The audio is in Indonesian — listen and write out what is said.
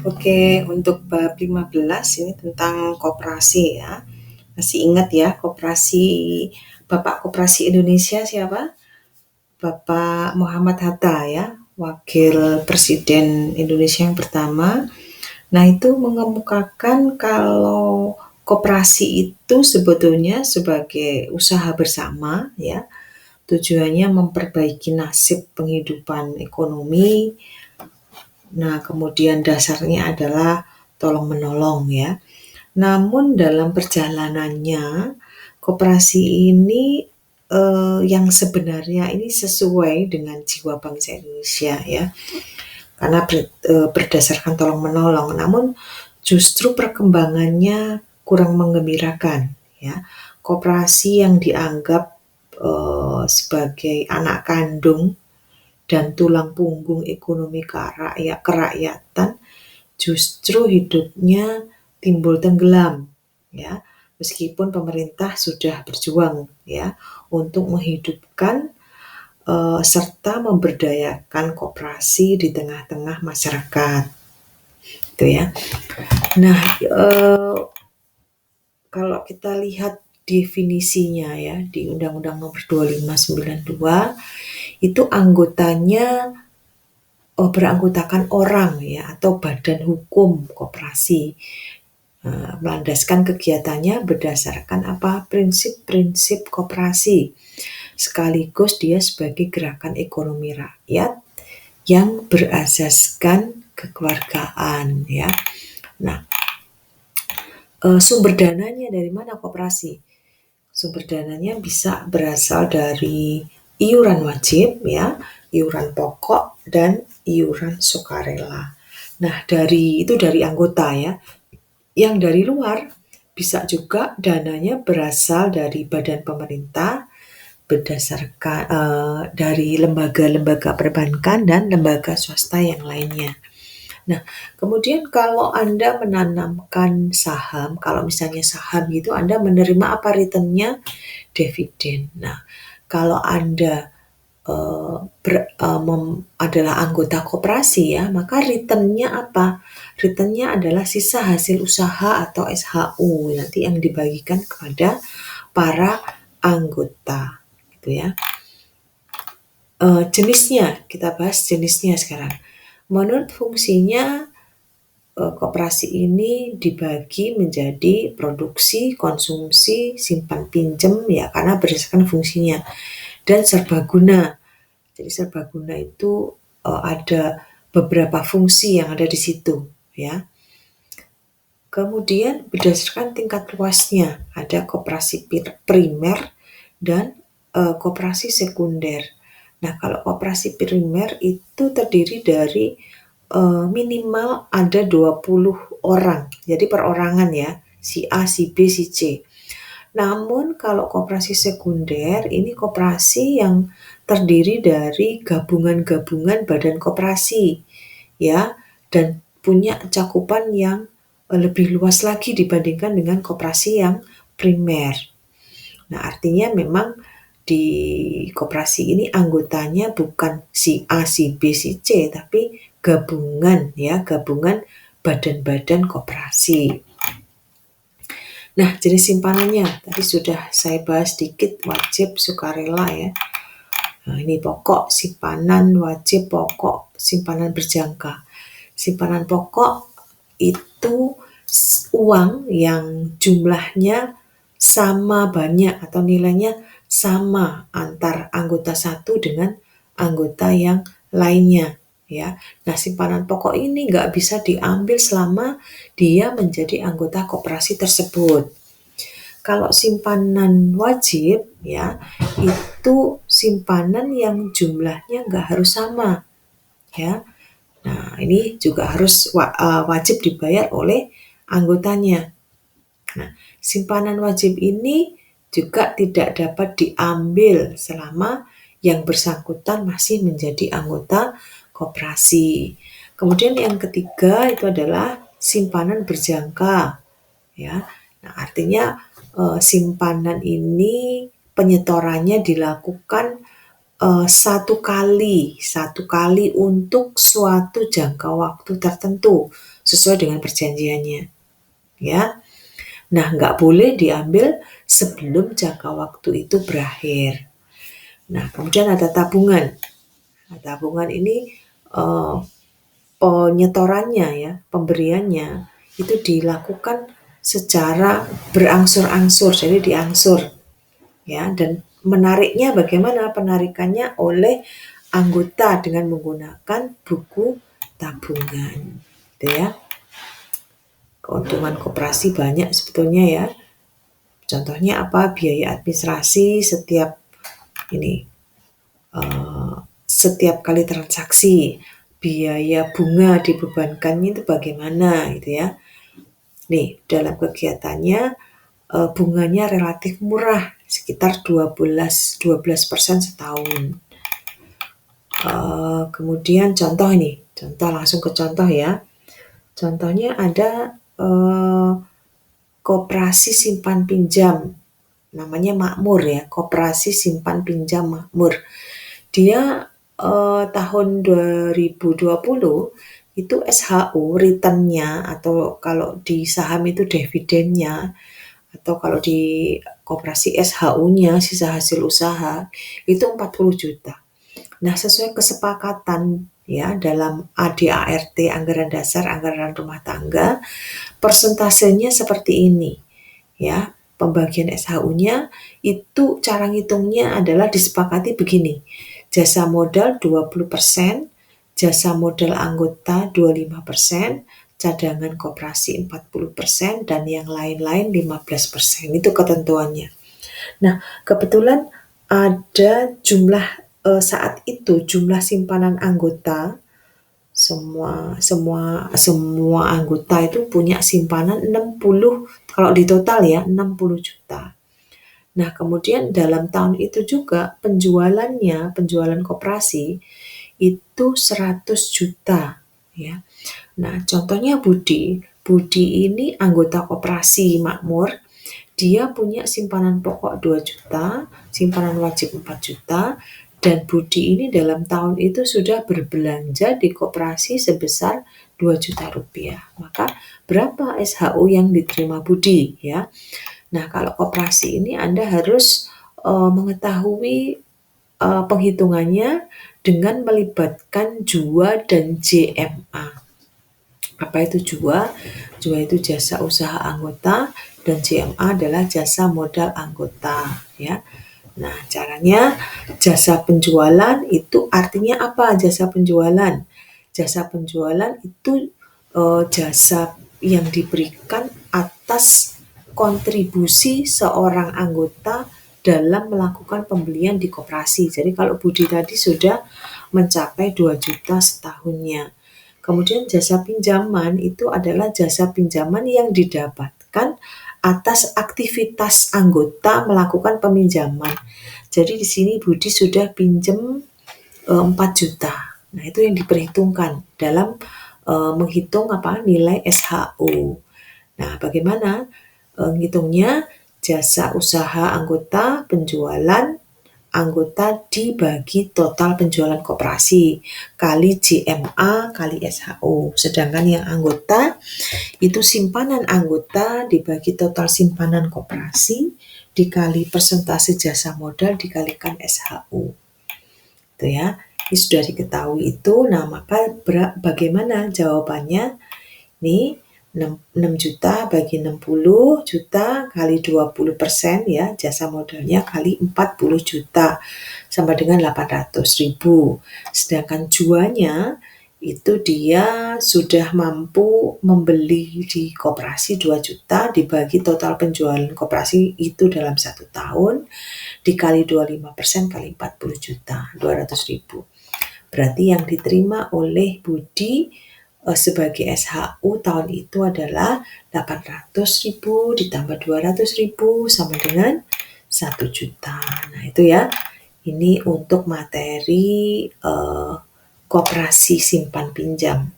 Oke, untuk bab 15 ini tentang koperasi ya. Masih ingat ya koperasi, Bapak Koperasi Indonesia siapa? Bapak Muhammad Hatta ya, Wakil Presiden Indonesia yang pertama. Nah, itu mengemukakan kalau koperasi itu sebetulnya sebagai usaha bersama ya, tujuannya memperbaiki nasib penghidupan ekonomi. Nah, kemudian dasarnya adalah tolong-menolong ya. Namun dalam perjalanannya, koperasi ini yang sebenarnya ini sesuai dengan jiwa bangsa Indonesia ya, karena berdasarkan tolong-menolong. Namun justru perkembangannya kurang menggembirakan ya. Koperasi yang dianggap sebagai anak kandung dan tulang punggung ekonomi kerakyatan justru hidupnya timbul tenggelam ya, meskipun pemerintah sudah berjuang ya untuk menghidupkan serta memberdayakan koperasi di tengah-tengah masyarakat itu ya. Nah, kalau kita lihat definisinya ya di Undang-Undang Nomor 2592 itu anggotanya beranggotakan orang ya atau badan hukum koperasi. Melandaskan kegiatannya berdasarkan apa? Prinsip-prinsip koperasi. Sekaligus dia sebagai gerakan ekonomi rakyat yang berasaskan kekeluargaan ya. Nah, sumber dananya dari mana koperasi? Sumber dananya bisa berasal dari iuran wajib ya, iuran pokok dan iuran sukarela. Nah, itu dari anggota ya. Yang dari luar bisa juga dananya berasal dari badan pemerintah berdasarkan dari lembaga-lembaga perbankan dan lembaga swasta yang lainnya. Nah, kemudian kalau Anda menanamkan saham, kalau misalnya saham itu Anda menerima apa returnnya? Dividen. Nah, kalau Anda adalah anggota koperasi ya, maka returnnya apa? Returnnya adalah sisa hasil usaha atau SHU nanti yang dibagikan kepada para anggota, gitu ya. Jenisnya, kita bahas jenisnya sekarang. Menurut fungsinya, koperasi ini dibagi menjadi produksi, konsumsi, simpan pinjam ya karena berdasarkan fungsinya dan serbaguna. Jadi serbaguna itu ada beberapa fungsi yang ada di situ ya. Kemudian berdasarkan tingkat luasnya ada koperasi primer dan koperasi sekunder. Nah, kalau koperasi primer itu terdiri dari minimal ada 20 orang. Jadi perorangan ya, si A, si B, si C. Namun kalau koperasi sekunder ini koperasi yang terdiri dari gabungan-gabungan badan koperasi ya dan punya cakupan yang lebih luas lagi dibandingkan dengan koperasi yang primer. Nah, artinya memang di koperasi ini anggotanya bukan si A, si B, si C, tapi gabungan ya, gabungan badan-badan koperasi. Nah, jenis simpanannya tadi sudah saya bahas sedikit, wajib, sukarela ya. Nah, ini pokok, simpanan wajib, pokok, simpanan berjangka. Simpanan pokok itu uang yang jumlahnya sama banyak atau nilainya sama antar anggota satu dengan anggota yang lainnya ya. Nah, simpanan pokok ini nggak bisa diambil selama dia menjadi anggota koperasi tersebut. Kalau simpanan wajib ya itu simpanan yang jumlahnya nggak harus sama ya. Nah, ini juga harus wajib dibayar oleh anggotanya. Nah, simpanan wajib ini juga tidak dapat diambil selama yang bersangkutan masih menjadi anggota koperasi. Kemudian yang ketiga itu adalah simpanan berjangka. Ya, nah artinya simpanan ini penyetorannya dilakukan satu kali untuk suatu jangka waktu tertentu sesuai dengan perjanjiannya, ya. Nah, nggak boleh diambil sebelum jangka waktu itu berakhir. Nah, kemudian ada tabungan. Nah, tabungan ini penyetorannya ya, pemberiannya itu dilakukan secara berangsur-angsur, jadi diangsur ya. Dan menariknya bagaimana? Penarikannya oleh anggota dengan menggunakan buku tabungan, gitu ya. Keuntungan koperasi banyak sebetulnya ya. Contohnya apa? Biaya administrasi setiap kali transaksi, biaya bunga dibebankannya itu bagaimana gitu ya. Nih, dalam kegiatannya bunganya relatif murah, sekitar 12% setahun. Kemudian contoh langsung ke contoh ya. Contohnya ada koperasi simpan pinjam, namanya Makmur ya, koperasi simpan pinjam Makmur. Dia tahun 2020 itu SHU returnnya, atau kalau di saham itu dividennya, atau kalau di koperasi SHU-nya, sisa hasil usaha, itu 40 juta. Nah, sesuai kesepakatan ya dalam ADART, anggaran dasar, anggaran rumah tangga, persentasenya seperti ini ya. Pembagian SHU-nya itu cara ngitungnya adalah disepakati begini. Jasa modal 20%, jasa modal anggota 25%, cadangan koperasi 40%, dan yang lain-lain 15%. Itu ketentuannya. Nah, kebetulan ada saat itu jumlah simpanan anggota, semua anggota itu punya simpanan 60, kalau di total ya 60 juta. Nah, kemudian dalam tahun itu juga penjualan koperasi itu 100 juta ya. Nah, contohnya Budi ini anggota koperasi Makmur, dia punya simpanan pokok 2 juta, simpanan wajib 4 juta, dan Budi ini dalam tahun itu sudah berbelanja di koperasi sebesar 2 juta rupiah. Maka berapa SHU yang diterima Budi ya? Nah, kalau koperasi ini Anda harus mengetahui penghitungannya dengan melibatkan JUA dan JMA. Apa itu JUA? JUA itu jasa usaha anggota, dan JMA adalah jasa modal anggota ya. Nah, caranya jasa penjualan itu artinya apa? Jasa penjualan. Jasa penjualan itu jasa yang diberikan atas kontribusi seorang anggota dalam melakukan pembelian di koperasi. Jadi kalau Budi tadi sudah mencapai 2 juta setahunnya. Kemudian jasa pinjaman itu adalah jasa pinjaman yang didapatkan atas aktivitas anggota melakukan peminjaman. Jadi di sini Budi sudah pinjam 4 juta. Nah, itu yang diperhitungkan dalam menghitung nilai SHU. Nah, bagaimana ngitungnya? Jasa usaha anggota, penjualan anggota dibagi total penjualan koperasi kali JMA kali SHU. Sedangkan yang anggota itu simpanan anggota dibagi total simpanan koperasi dikali persentase jasa modal dikalikan SHU. Itu ya. Ini sudah diketahui itu. Nah, maka bagaimana jawabannya? Nih, 6 juta bagi 60 juta kali 20% ya, jasa modalnya kali 40 juta sama dengan 800.000. Sedangkan juanya itu dia sudah mampu membeli di koperasi 2 juta dibagi total penjualan koperasi itu dalam 1 tahun dikali 25% kali 40 juta, 200.000. Berarti yang diterima oleh Budi sebagai SHU tahun itu adalah 800.000 ditambah 200.000 sama dengan 1 juta. Nah, itu ya. Ini untuk materi koperasi simpan pinjam.